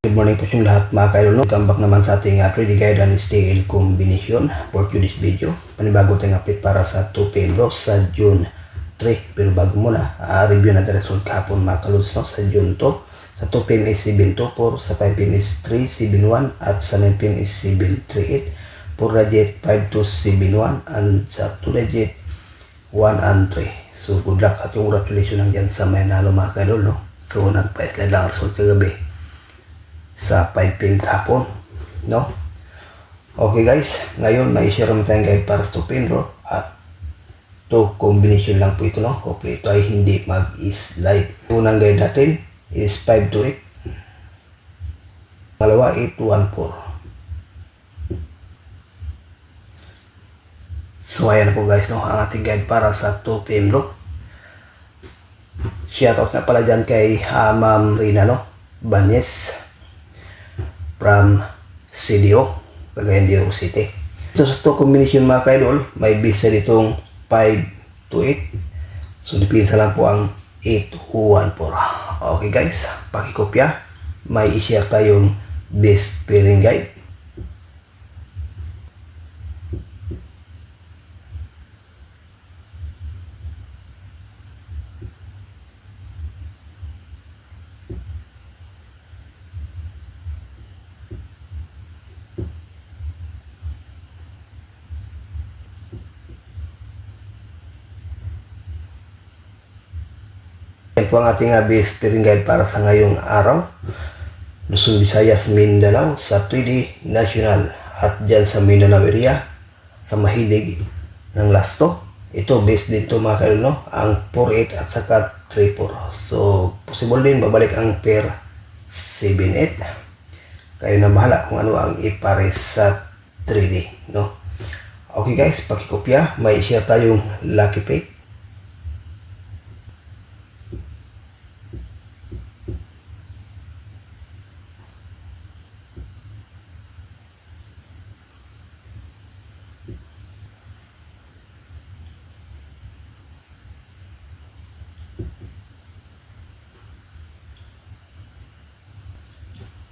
Good morning po sa lahat mga kaidol. Welcome back naman sa ating 3D guide and style combination for today's video. Panibago tayong update para sa 2 PM bro sa June 3. Pero bago muna, review natin result kahapon mga kaluds, no? Sa June 2. Sa 2 PM is 724, sa 5 PM is 371, at sa 9 PM is 738. 4 digit 5271 and sa 2 digit 1 and 3. So good luck at congratulations lang dyan sa may nalo mga kaidol, no? So nagpa-slide lang ang result kagabi sa 5 PM kahapon, no? Okay guys, ngayon may share naman tayong guide para sa 2 PM bro, at to combination lang po ito, no? Hopefully ito ay hindi mag-slide. Unang guide natin is 528, pangalawa 814. So ayan po guys, no, ang ating guide para sa 2 PM bro. Shoutout na pala dyan kay Ma'am Rina, no, Banyes from CDO, Cagayan de Oro City. Ito sa 2 combination mga kaidol, may bisa ditong 5 to 8. So dipinsa lang po ang 814. Okay guys, pakikopya. May i-share tayong best pairing guide. Yan po ang ating best pairing guide para sa ngayong araw. Luzon, Visayas, Mindanao sa 3D National, at dyan sa Mindanao area sa mahilig ng lasto. Ito based dito mga kaidol, no, ang 4-8 at saka 3-4. So possible din babalik ang pair 7-8. Kayo na bahala kung ano ang ipares sa 3D, no. Okay guys, pakikopya. May share tayong lucky pick.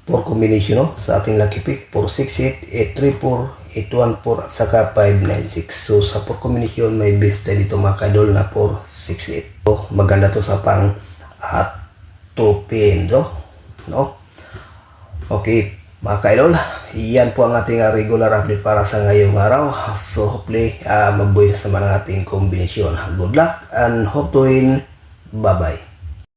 For combination, no, sa ating lucky pick 468, 834, 814 at saka 596. So sa 4 combination may best dito mga kaidol na 468. So maganda to sa pang 2 PM bro, no. Okay mga kaidol, yan po ang ating regular update para sa ngayong araw. So hopefully mabuhay na sa mga ating combination. Good luck and hope to win. Bye bye.